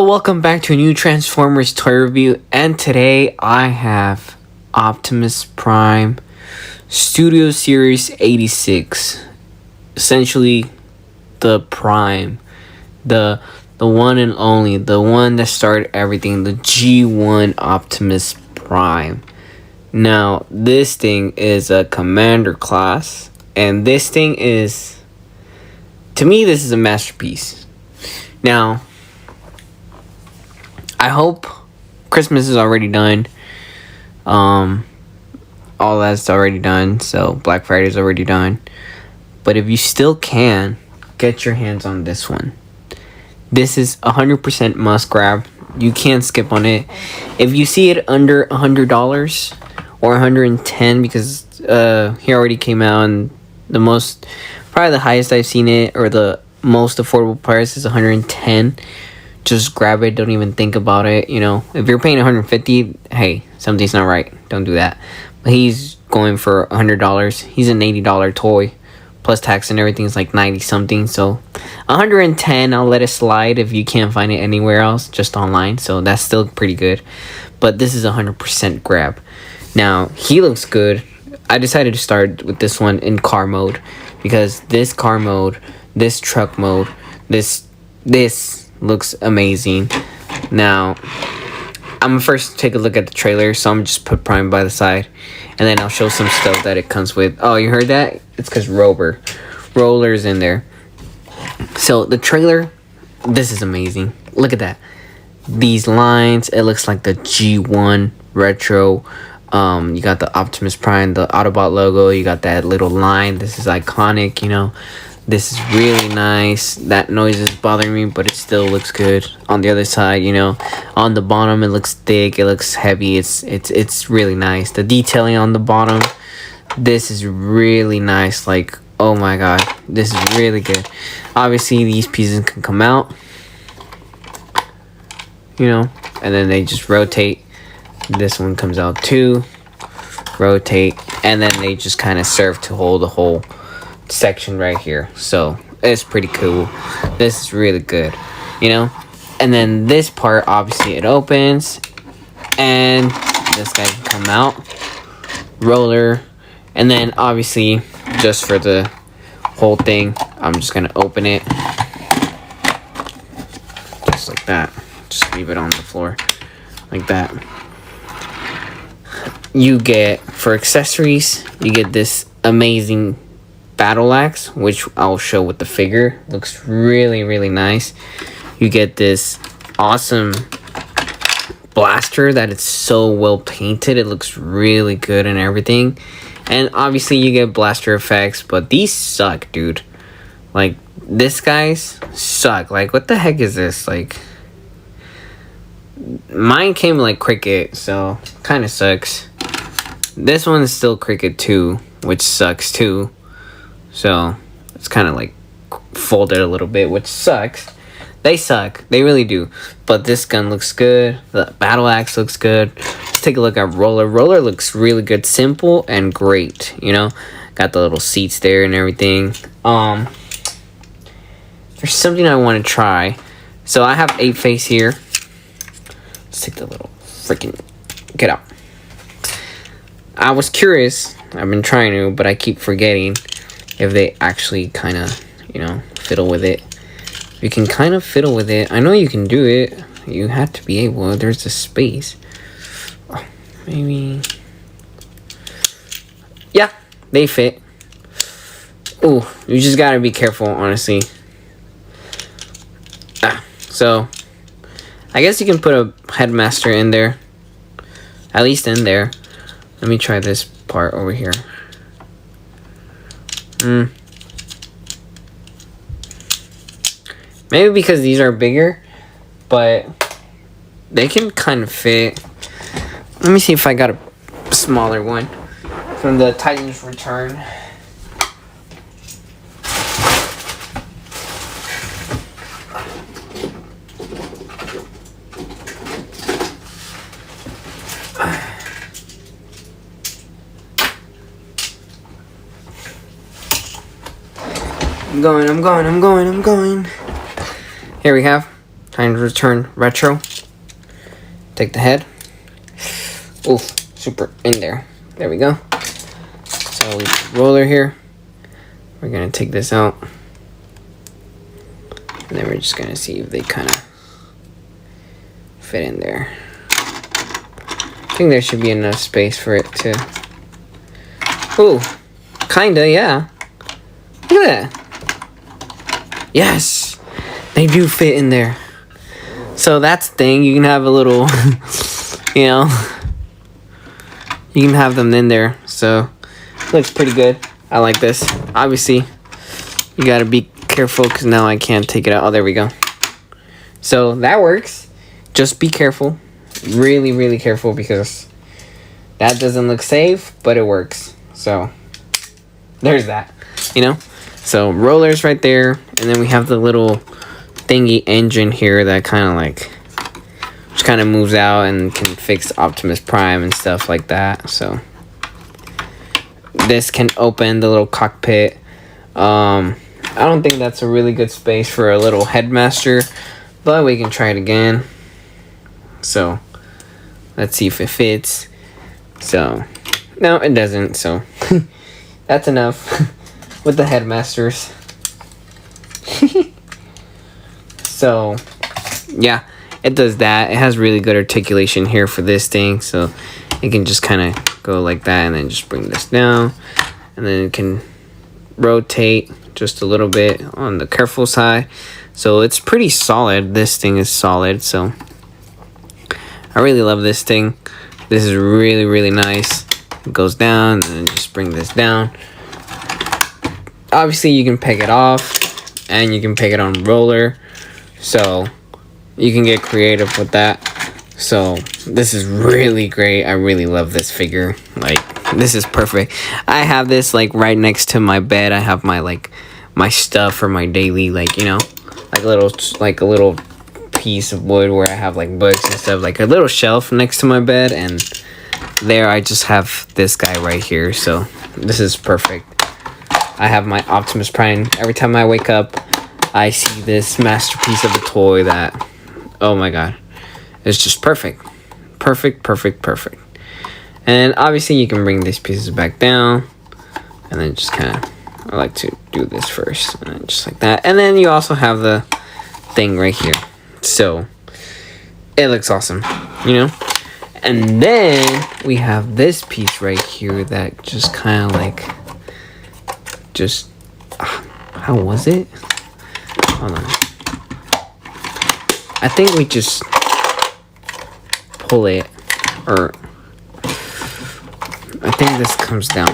welcome back to a new Transformers toy review, and today I have Optimus Prime Studio Series 86. Essentially the Prime, the one and only, the one that started everything, the G1 Optimus Prime. Now, this thing is a commander class, and this thing is, to me, this is a masterpiece. Now, I hope Christmas is already done. All that's already done. So Black Friday is already done. But if you still can, get your hands on this one. This is 100% must grab. You can't skip on it. If you see it under $100 or $110, because he already came out, and probably the highest I've seen it, or the most affordable price, is $110. Just grab it. Don't even think about it. You know, if you're paying $150, hey, something's not right. Don't do that. But he's going for $100. He's an $80 toy, plus tax and everything is like 90 something. So $110, I'll let it slide if you can't find it anywhere else, just online. So that's still pretty good. But this is 100% grab. Now, he looks good. I decided to start with this one in car mode, because this car mode, this truck mode, this looks amazing. Now, I'm gonna first take a look at the trailer, so I'm just put Prime by the side, and then I'll show some stuff that it comes with. Oh, you heard that? It's because Roller's in there. So the trailer, this is amazing. Look at that. These lines, it looks like the G1 retro. You got the Optimus Prime, the Autobot logo. You got that little line. This is iconic, you know. This is really nice. That noise is bothering me, but it still looks good. On the other side, you know, on the bottom, it looks thick, it looks heavy. It's really nice. The detailing on the bottom, this is really nice. Like, oh my god, this is really good. Obviously, these pieces can come out, you know, and then they just rotate. This one comes out too. Rotate, and then they just kind of serve to hold the whole section right here. So it's pretty cool. This is really good, you know. And then this part, obviously it opens, and this guy can come out, Roller. And then obviously, just for the whole thing, I'm just gonna open it just like that. Just leave it on the floor like that. You get, for accessories, you get this amazing battle axe, which I'll show with the figure. Looks really, really nice. You get this awesome blaster that it's so well painted. It looks really good and everything. And obviously you get blaster effects, but these suck, dude. Like, this guy's suck. Like, what the heck is this? Like, mine came like Cricket, so kind of sucks. This one is still Cricket too, which sucks too. So it's kind of like folded a little bit, which sucks. They suck. They really do. But this gun looks good. The battle axe looks good. Let's take a look at Roller. Roller looks really good. Simple and great. You know, got the little seats there and everything. There's something I want to try. So I have 8-Face here. Let's take the little freaking, get out. I was curious. I've been trying to, but I keep forgetting if they actually kind of, you know, fiddle with it. You can kind of fiddle with it. I know you can do it. You have to be able. There's a space. Oh, maybe. Yeah, they fit. Ooh, you just gotta be careful, honestly. So I guess you can put a headmaster in there. At least in there. Let me try this part over here. Maybe because these are bigger, but they can kind of fit. Let me see if I got a smaller one from the Titans Return. I'm going. Here we have. Time to return retro. Take the head. Oof, super in there. There we go. So we roller here. We're gonna take this out. And then we're just gonna see if they kind of fit in there. I think there should be enough space for it to... Ooh, kinda, yeah. Look at that. Yes, they do fit in there. So that's the thing. You can have a little, you know, you can have them in there. So looks pretty good. I like this. Obviously, you gotta be careful because now I can't take it out. Oh, there we go. So that works. Just be careful. Really, really careful because that doesn't look safe, but it works. So there's that, you know. So rollers right there, and then we have the little thingy engine here that kind of like just kind of moves out and can fix Optimus Prime and stuff like that. So this can open the little cockpit. I don't think that's a really good space for a little headmaster, but we can try it again. So let's see if it fits. So no, it doesn't. So that's enough with the headmasters. So yeah, it does that. It has really good articulation here for this thing, so it can just kind of go like that and then just bring this down, and then it can rotate just a little bit on the careful side. So it's pretty solid. This thing is solid, so I really love this thing. This is really, really nice. It goes down and then just bring this down. Obviously you can peg it off and you can peg it on roller, so you can get creative with that. So this is really great. I really love this figure. Like, this is perfect. I have this like right next to my bed. I have my like my stuff for my daily, like, you know, like a little piece of wood where I have like books and stuff, like a little shelf next to my bed, and there I just have this guy right here. So this is perfect. I have my Optimus Prime. Every time I wake up, I see this masterpiece of a toy that, oh my god, it's just perfect. Perfect, perfect, perfect. And obviously you can bring these pieces back down, and then just kind of, I like to do this first, and then just like that. And then you also have the thing right here. So it looks awesome, you know. And then we have this piece right here that just kind of like, just, how was it? Hold on. I think we just pull it, or I think this comes down.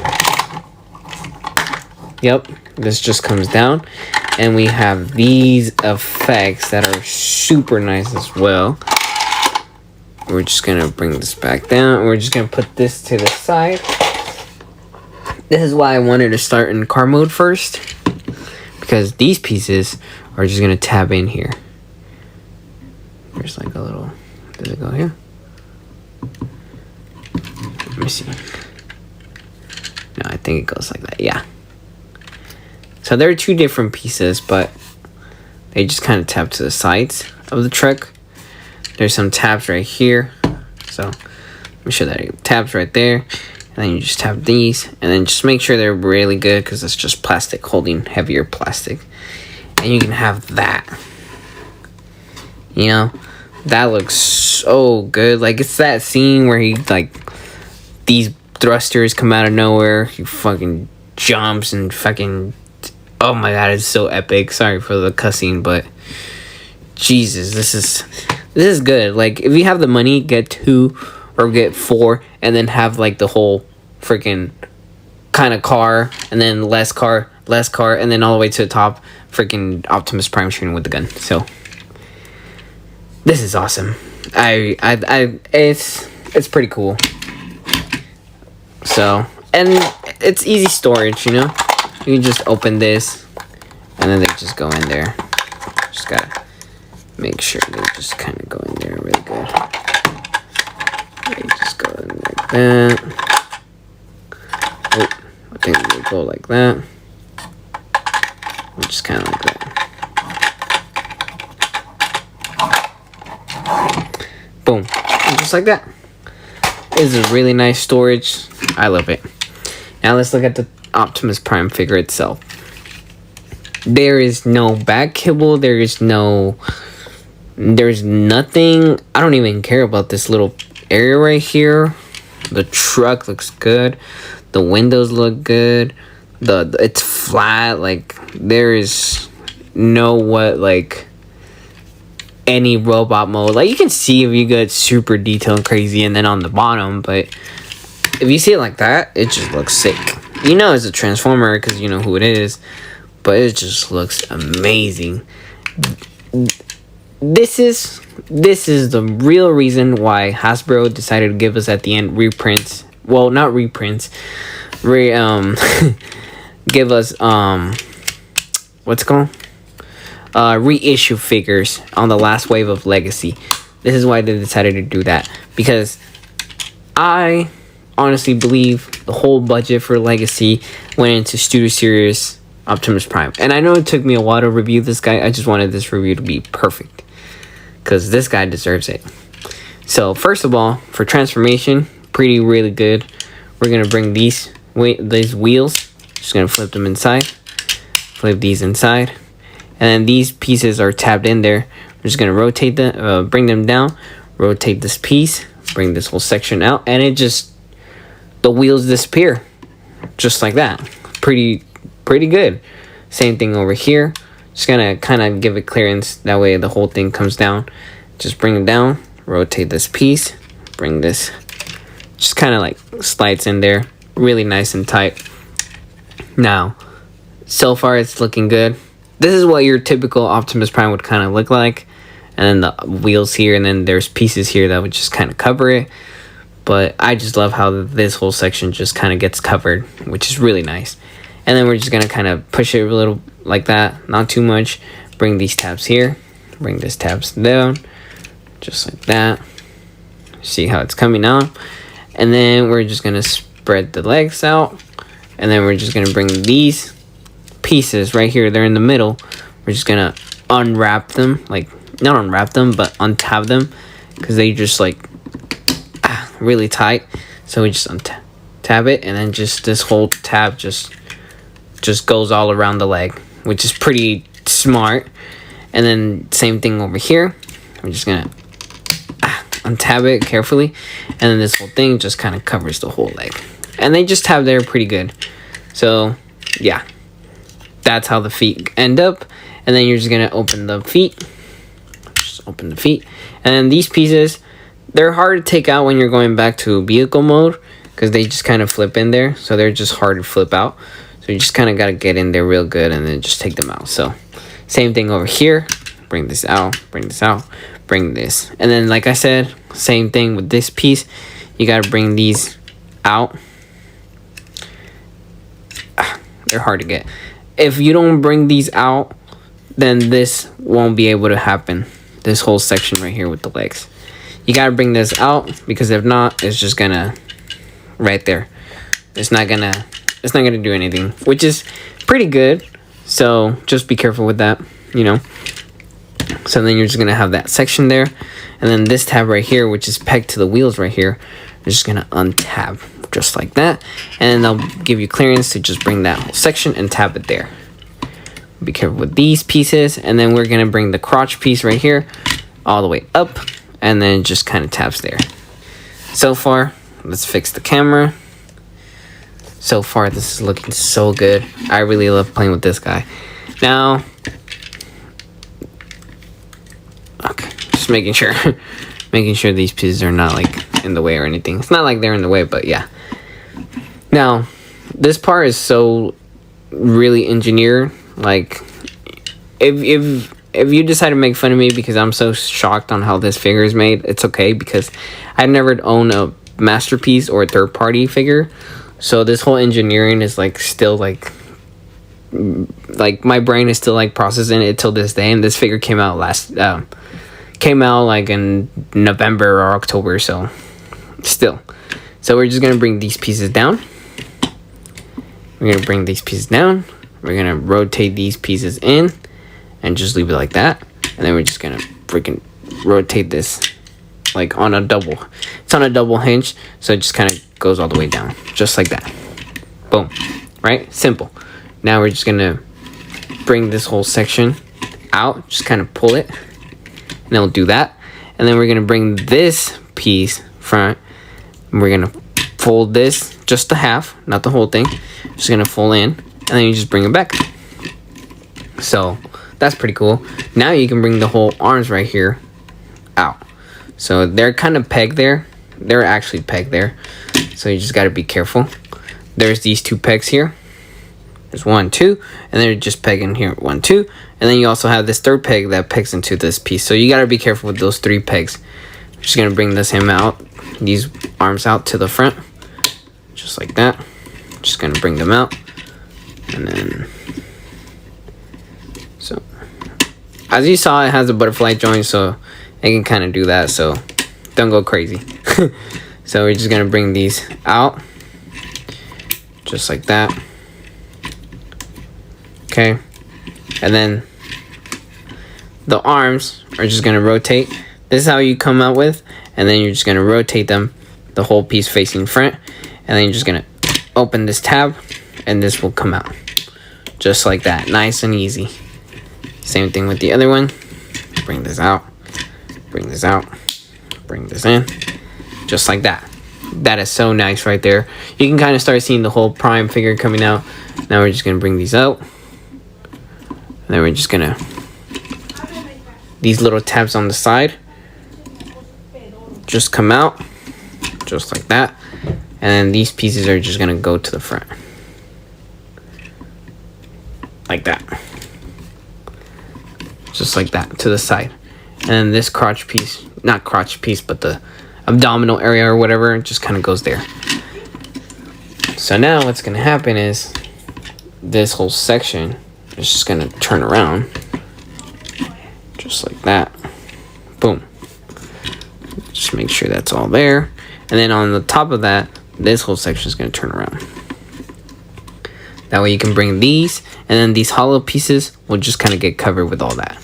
Yep, this just comes down, and we have these effects that are super nice as well. We're just gonna bring this back down. We're just gonna put this to the side. This is why I wanted to start in car mode first, because these pieces are just gonna tab in here. There's like a little, does it go here? Let me see. No, I think it goes like that, yeah. So there are two different pieces, but they just kind of tab to the sides of the truck. There's some tabs right here. So let me show that. Tabs right there. And then you just tap these. And then just make sure they're really good, because it's just plastic holding heavier plastic. And you can have that. You know? That looks so good. Like, it's that scene where he, like, these thrusters come out of nowhere. He fucking jumps and fucking... Oh my god, it's so epic. Sorry for the cussing, but... Jesus, this is good. Like, if you have the money, get 2 or get 4, and then have like the whole freaking kind of car, and then less car, and then all the way to the top, freaking Optimus Prime shooting with the gun. So this is awesome. It's pretty cool. So, and it's easy storage, you know. You can just open this, and then they just go in there. Just gotta make sure they just kind of go in there really good. They just go in like that. Oh, I think they go like that. Or just kind of like that. just like that. This is a really nice storage. I love it. Now let's look at the Optimus Prime figure itself. There is no back kibble. There's nothing. I don't even care about this little area right here. The truck looks good. The windows look good. It's flat. Like, there is no any robot mode. Like, you can see if you get super detailed and crazy, and then on the bottom, but if you see it like that, it just looks sick. You know it's a Transformer because you know who it is, but it just looks amazing. This is the real reason why Hasbro decided to give us at the end reprints. Well, not reprints. Give us what's it called? Reissue figures on the last wave of Legacy. This is why they decided to do that, because I honestly believe the whole budget for Legacy went into Studio Series Optimus Prime. And I know it took me a while to review this guy. I just wanted this review to be perfect, because this guy deserves it. So first of all, for transformation, really good. We're gonna bring these wheels. Just gonna flip them inside. Flip these inside, and then these pieces are tabbed in there. We're just gonna rotate them, bring them down, rotate this piece, bring this whole section out, and the wheels disappear, just like that. Pretty good. Same thing over here. Just gonna kind of give it clearance, that way the whole thing comes down. Just bring it down, rotate this piece, bring this, just kind of like slides in there, really nice and tight. Now, so far it's looking good. This is what your typical Optimus Prime would kind of look like, and then the wheels here, and then there's pieces here that would just kind of cover it. But I just love how this whole section just kind of gets covered, which is really nice. And then we're just going to kind of push it a little like that, not too much. Bring these tabs here, bring this tabs down, just like that. See how it's coming out. And then we're just going to spread the legs out. And then we're just going to bring these pieces right here, they're in the middle. We're just going to unwrap them, like, not unwrap them, but untab them, because they just like really tight. So we just untab it, and then just this whole tab just goes all around the leg, which is pretty smart. And then same thing over here. We're just gonna untab it carefully, and then this whole thing just kind of covers the whole leg, and they just tab there pretty good. So yeah, that's how the feet end up. And then you're just gonna open the feet, just open the feet, and then these pieces, they're hard to take out when you're going back to vehicle mode, because they just kind of flip in there, so they're just hard to flip out. So you just kind of got to get in there real good, and then just take them out. So same thing over here. Bring this out, bring this out, bring this. And then like I said, same thing with this piece. You got to bring these out. They're hard to get. If you don't bring these out, then this won't be able to happen. This whole section right here with the legs. You got to bring this out, because if not, it's just going to, right there. It's not going to do anything, which is pretty good. So just be careful with that, you know. So then you're just going to have that section there. And then this tab right here, which is pegged to the wheels right here, you're just going to untab just like that. And they'll give you clearance to just bring that whole section and tab it there. Be careful with these pieces. And then we're going to bring the crotch piece right here all the way up. And then it just kind of taps there. So far, let's fix the camera. So far, this is looking so good. I really love playing with this guy. Now, okay, just making sure these pieces are not like in the way or anything. It's not like they're in the way, but yeah. Now, this part is so really engineered. Like, if you decide to make fun of me because I'm so shocked on how this figure is made, it's okay, because I never owned a masterpiece or a third-party figure. So this whole engineering is like still like my brain is still like processing it till this day. And this figure came out like in November or October, so still. So we're just gonna bring these pieces down. We're gonna bring these pieces down. We're gonna rotate these pieces in and just leave it like that. And then we're just gonna freaking rotate this like on a double. It's on a double hinge, so it just kind of goes all the way down, just like that. Boom. Right? Simple. Now we're just gonna bring this whole section out, just kind of pull it, and then we'll do that. And then we're gonna bring this piece front, and we're gonna fold this just the half, not the whole thing. Just gonna fold in, and then you just bring it back. So that's pretty cool. Now you can bring the whole arms right here out. So they're kind of pegged there. They're actually pegged there. So you just got to be careful. There's these two pegs here. There's 1, 2, and they're just pegging here, 1, 2. And then you also have this third peg that pegs into this piece. So you got to be careful with those 3 pegs. I'm just going to bring this these arms out to the front. Just like that. Just going to bring them out. And then, so as you saw, it has a butterfly joint, so it can kind of do that, so don't go crazy. So we're just gonna bring these out just like that. Okay, and then the arms are just gonna rotate. This is how you come out with, and then you're just gonna rotate them, the whole piece facing front, and then you're just gonna open this tab, and this will come out just like that, nice and easy. Same thing with the other one. Bring this out, bring this out, bring this in, just like that. That is so nice right there. You can kind of start seeing the whole Prime figure coming out. Now we're just gonna bring these out, and then we're just gonna, these little tabs on the side just come out just like that, and then these pieces are just gonna go to the front like that, just like that, to the side. And then this crotch piece, not crotch piece, but the abdominal area or whatever, just kind of goes there. So now what's going to happen is this whole section is just going to turn around just like that. Boom. Just make sure that's all there. And then on the top of that, this whole section is going to turn around. That way you can bring these, and then these hollow pieces will just kind of get covered with all that.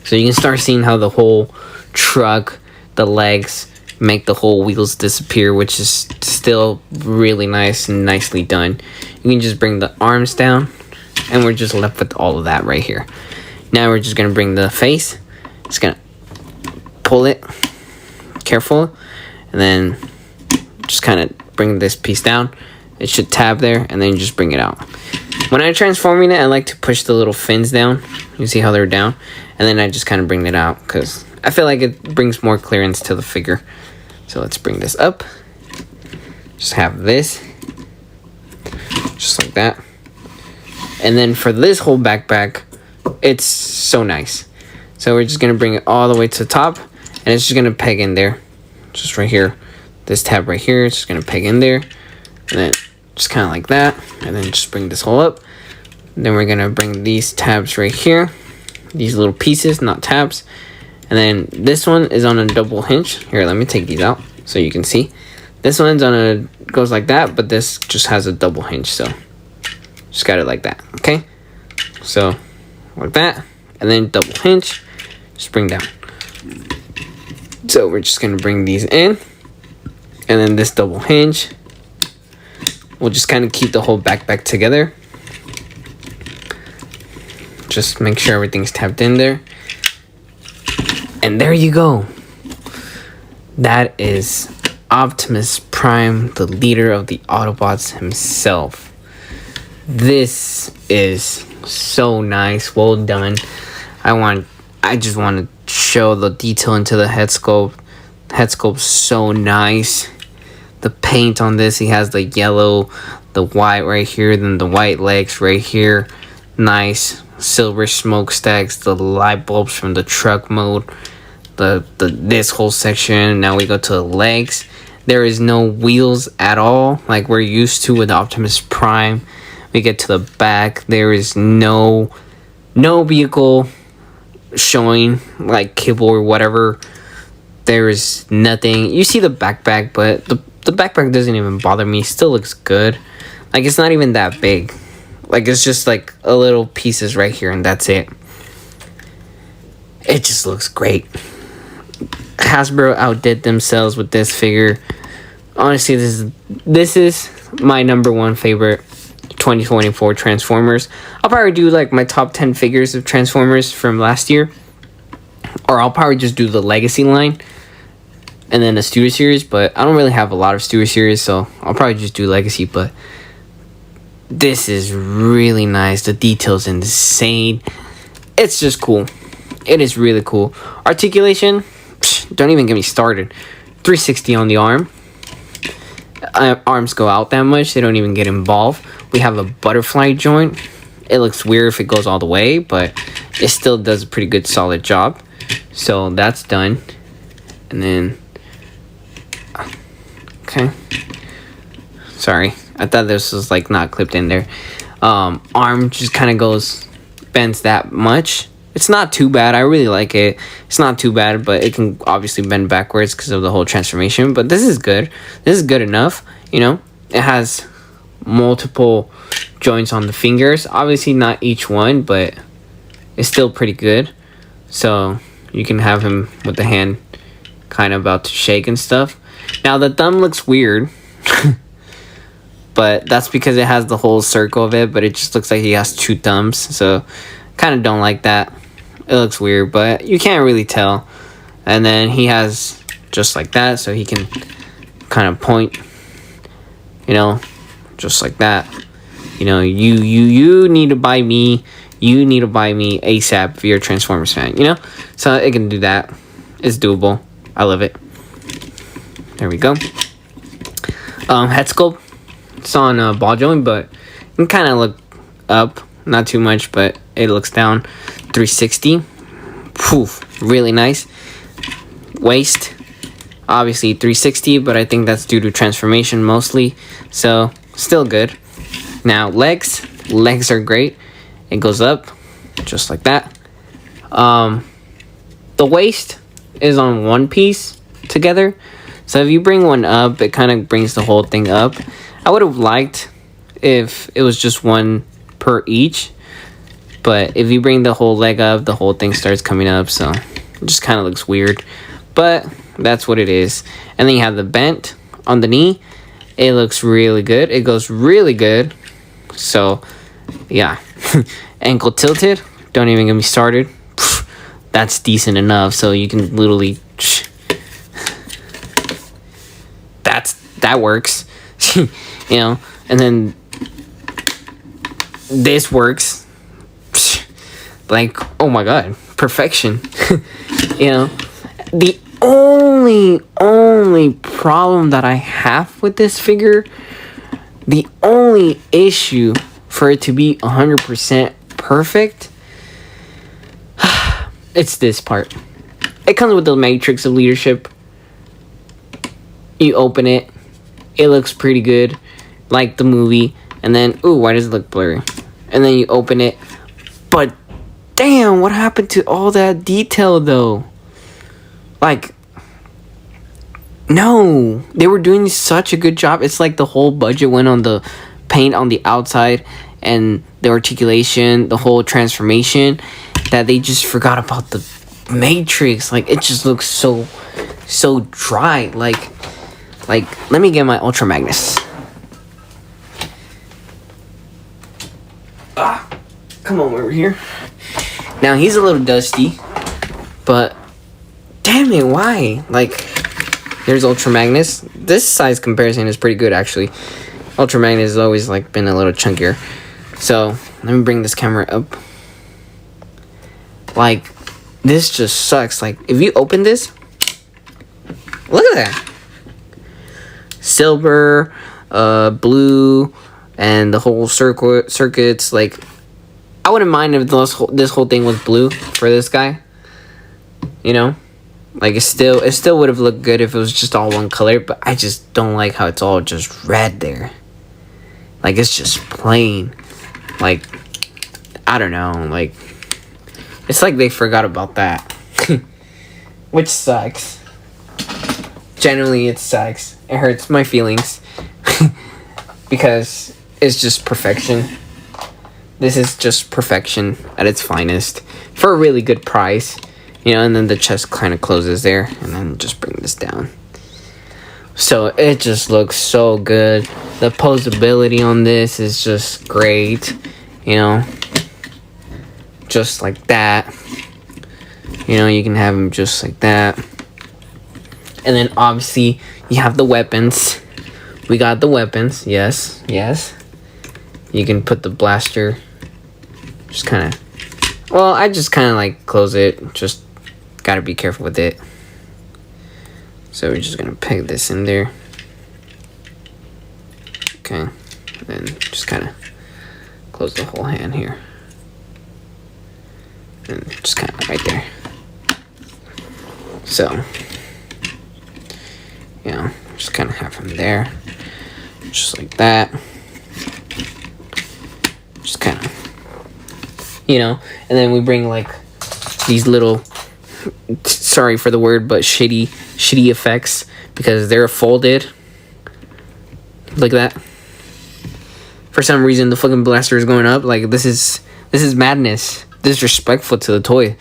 So you can start seeing how the whole truck, the legs, make the whole wheels disappear, which is still really nice and nicely done. You can just bring the arms down, and we're just left with all of that right here. Now we're just going to bring the face. Just going to pull it, careful, and then just kind of bring this piece down. It should tab there, and then you just bring it out. When I'm transforming it, I like to push the little fins down. You see how they're down? And then I just kind of bring it out, because I feel like it brings more clearance to the figure. So let's bring this up. Just have this. Just like that. And then for this whole backpack, it's so nice. So we're just going to bring it all the way to the top, and it's just going to peg in there. Just right here. This tab right here, it's just going to peg in there. And then just kind of like that, and then just bring this hole up. Then we're gonna bring these tabs right here, these little pieces, not tabs. And then this one is on a double hinge. Here, let me take these out so you can see. This one's on a, goes like that, but this just has a double hinge, so just got it like that. Okay, so like that, and then double hinge, just bring down. So we're just gonna bring these in, and then this double hinge. We'll just kind of keep the whole backpack together. Just make sure everything's tapped in there. And there you go. That is Optimus Prime, the leader of the Autobots himself. This is so nice. Well done. I just want to show the detail into the head sculpt. Head sculpt's so nice. The paint on this, he has the yellow, the white right here, then the white legs right here. Nice silver smokestacks, the light bulbs from the truck mode, this whole section. Now we go to the legs. There is no wheels at all like we're used to with Optimus Prime. We get to the back. There is no vehicle showing, like cable or whatever. There is nothing. You see the backpack, but the backpack doesn't even bother me. It still looks good. Like, it's not even that big. Like, it's just like a little pieces right here, and that's it. It just looks great. Hasbro outdid themselves with this figure. Honestly, this is my number one favorite 2024 Transformers. I'll probably do like my top 10 figures of Transformers from last year, or I'll probably just do the Legacy line and then the Studio Series, but I don't really have a lot of Studio Series, so I'll probably just do Legacy. But this is really nice. The detail's insane. It's just cool. It is really cool. Articulation, don't even get me started. 360 on the arm. Arms go out that much, they don't even get involved. We have a butterfly joint. It looks weird if it goes all the way, but it still does a pretty good solid job. So that's done. And then, okay, sorry, I thought this was like not clipped in there. Arm just kind of goes, bends that much. It's not too bad. I really like it. It's not too bad, but it can obviously bend backwards because of the whole transformation. But this is good. This is good enough. You know, it has multiple joints on the fingers. Obviously not each one, but it's still pretty good. So you can have him with the hand kind of about to shake and stuff. Now the thumb looks weird. But that's because it has the whole circle of it, but it just looks like he has two thumbs. So kind of don't like that. It looks weird, but you can't really tell. And then he has just like that, so he can kind of point, you know, just like that. You know, you need to buy me. You need to buy me ASAP if you're a Transformers fan, you know? So it can do that. It's doable. I love it. There we go. Head sculpt. It's on a ball joint, but it can kind of look up. Not too much, but it looks down. 360. Poof, really nice. Waist, obviously 360, but I think that's due to transformation mostly. So, still good. Now, legs are great. It goes up, just like that. The waist is on one piece together. So, if you bring one up, it kind of brings the whole thing up. I would have liked if it was just one per each, but if you bring the whole leg up, the whole thing starts coming up, so it just kind of looks weird, but that's what it is. And then you have the bent on the knee. It looks really good. It goes really good. So yeah. Ankle tilted, don't even get me started. That's decent enough, so you can literally that works. You know. And then this works. Like, oh my god, perfection. You know, the only problem that I have with this figure, the only issue for it to be 100% perfect, it's this part. It comes with the matrix of leadership. You open it, it looks pretty good, like the movie. And then, ooh, why does it look blurry? And then you open it. But, damn, what happened to all that detail, though? Like, no. They were doing such a good job. It's like the whole budget went on the paint on the outside and the articulation, the whole transformation, that they just forgot about the matrix. Like, it just looks so dry. Like, let me get my Ultra Magnus. Come on over here. Now he's a little dusty, but damn it, why? Like, here's Ultra Magnus. This size comparison is pretty good, actually. Ultra Magnus has always like been a little chunkier. So let me bring this camera up. Like, this just sucks. Like, if you open this, look at that. Silver, blue, and the whole circuits. Like, I wouldn't mind if this whole thing was blue for this guy. You know, like it still would have looked good if it was just all one color. But I just don't like how it's all just red there. Like, it's just plain. Like, I don't know. Like, it's like they forgot about that, which sucks. Generally, it sucks. It hurts my feelings because it's just perfection. This is just perfection at its finest for a really good price. you know, and then the chest kind of closes there, and then just bring this down. So it just looks so good. The posability on this is just great, you know, just like that. You know, you can have him just like that. And then obviously you have the weapons. We got the weapons. Yes. You can put the blaster. Just kind of. Well, I just kind of like close it. Just gotta be careful with it. So we're just gonna peg this in there. Okay. And then just kind of close the whole hand here. And just kind of right there. So, you know, just kind of have him there. Just like that. Just kind of, you know, and then we bring like these little, sorry for the word, but shitty effects, because they're folded. Look at that. For some reason, the fucking blaster is going up. Like, this is madness. Disrespectful to the toy.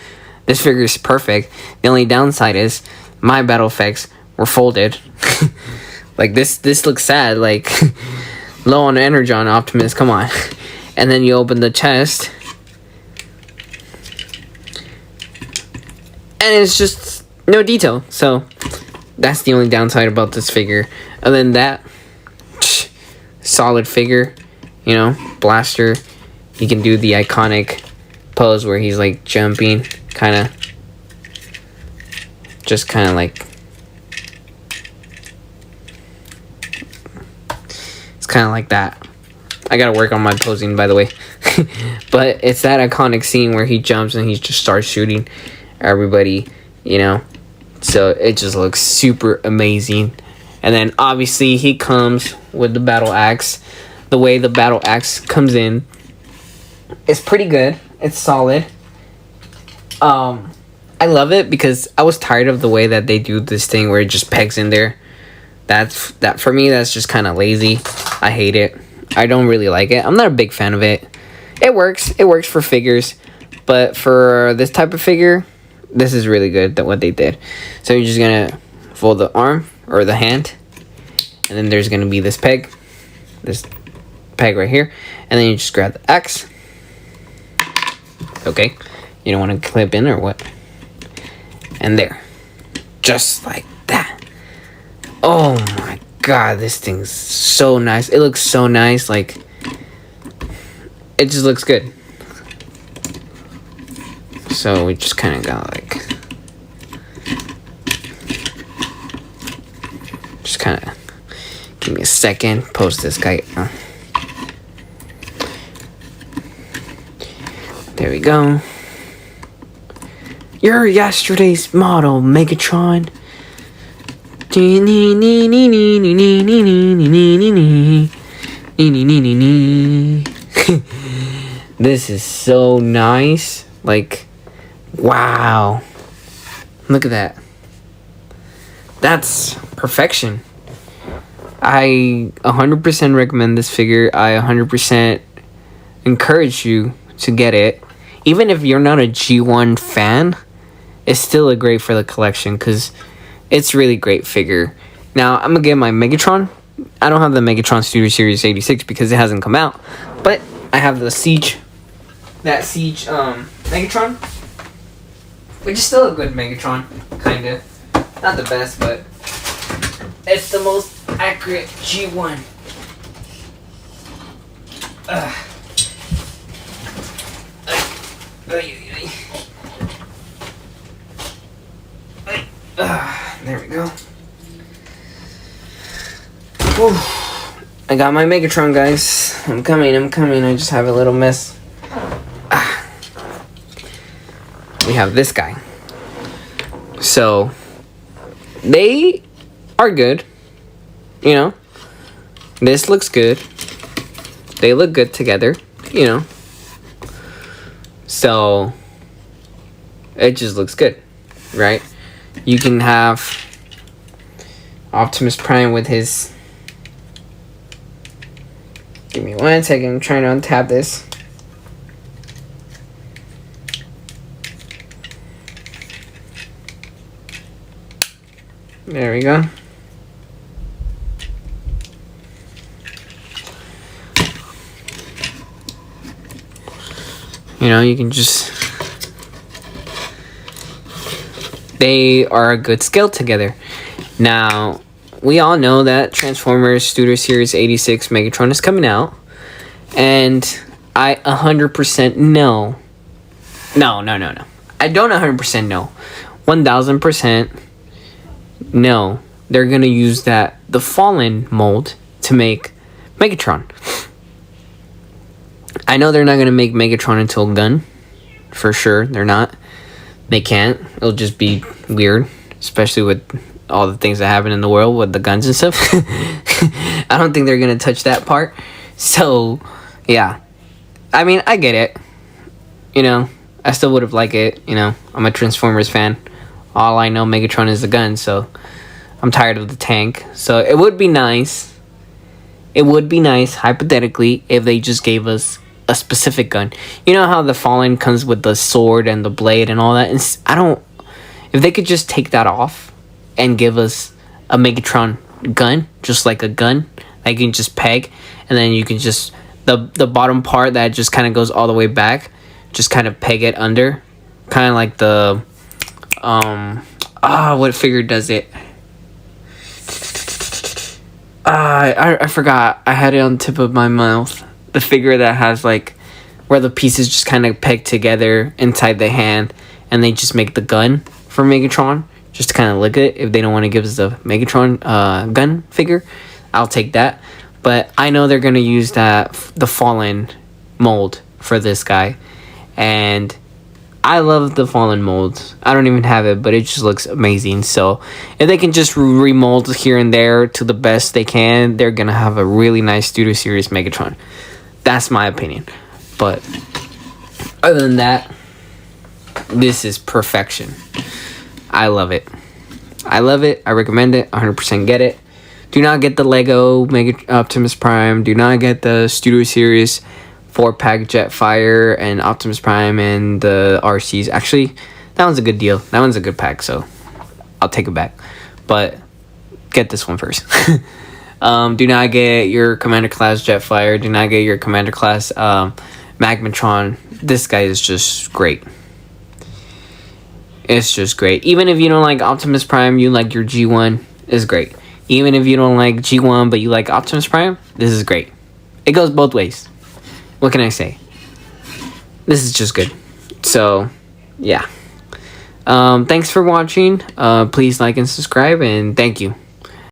This figure is perfect. The only downside is my battle effects were folded. Like, this looks sad. Like, low on energy on Optimus. Come on. And then you open the chest, and it's just no detail. So that's the only downside about this figure. Other than that, solid figure. You know, blaster. You can do the iconic pose where he's like jumping, kind of, just kind of like, it's kind of like that. I gotta work on my posing, by the way. But it's that iconic scene where he jumps and he just starts shooting everybody, you know. So it just looks super amazing. And then obviously he comes with the battle axe. The way the battle axe comes in is pretty good. It's solid. I love it because I was tired of the way that they do this thing where it just pegs in there. That for me, that's just kind of lazy. I hate it. I don't really like it. I'm not a big fan of it. It works for figures, but for this type of figure, this is really good that what they did. So you're just gonna fold the arm or the hand, and then there's gonna be this peg right here, and then you just grab the axe. Okay, you don't want to clip in or what? And there, just like that. Oh my god, this thing's so nice. It looks so nice. Like, it just looks good. So we just kind of got like, just kind of give me a second. Post this guy. There we go. You're yesterday's model, Megatron. This is so nice. Like, wow. Look at that. That's perfection. I 100% recommend this figure. I 100% encourage you to get it. Even if you're not a G1 fan, it's still great for the collection because it's really great figure. Now, I'm going to get my Megatron. I don't have the Megatron Studio Series 86 because it hasn't come out. But I have the Siege Megatron, which is still a good Megatron, kind of. Not the best, but it's the most accurate G1. There we go. Whew. I got my Megatron, guys. I'm coming. I just have a little mess. We have this guy. So, they are good. You know. This looks good. They look good together. You know. So, it just looks good. Right? You can have Optimus Prime with his... Give me 1 second. I'm trying to untap this. There we go. You know, you can just... They are a good scale together. Now, we all know that Transformers Studio Series 86 Megatron is coming out. And I 100% know... No. I don't 100% know. 1000% know they're going to use the Fallen mold to make Megatron. I know they're not going to make Megatron into a gun. For sure, they're not. They can't. It'll just be weird. Especially with all the things that happen in the world with the guns and stuff. I don't think they're going to touch that part. So, yeah. I mean, I get it. You know, I still would have liked it. You know, I'm a Transformers fan. All I know, Megatron is the gun. So, I'm tired of the tank. So, it would be nice. It would be nice, hypothetically, if they just gave us a specific gun. You know how the Fallen comes with the sword and the blade and all that? And if they could just take that off and give us a Megatron gun, just like a gun that you can just peg, and then you can just the bottom part that just kind of goes all the way back, just kind of peg it under, kind of like the what figure does it? I forgot. I had it on the tip of my mouth. The figure that has like where the pieces just kind of peg together inside the hand, and they just make the gun for Megatron, just to kind of look at it. If they don't want to give us the Megatron gun figure, I'll take that. But I know they're gonna use the Fallen mold for this guy, and I love the Fallen mold. I don't even have it, but it just looks amazing. So if they can just remold here and there to the best they can, they're gonna have a really nice Studio Series Megatron. That's my opinion. But other than that, this is perfection. I love it. I recommend it. 100% get it. Do not get the Lego Optimus Prime. Do not get the Studio Series 4-pack Jetfire and Optimus Prime and the RCs. Actually, that one's a good deal. That one's a good pack, so I'll take it back. But get this one first. Do not get your Commander Class Jetfire. Do not get your Commander Class Magmatron. This guy is just great. It's just great. Even if you don't like Optimus Prime, you like your G1, it's great. Even if you don't like G1, but you like Optimus Prime, this is great. It goes both ways. What can I say? This is just good. So, yeah. Thanks for watching. Please like and subscribe, and thank you.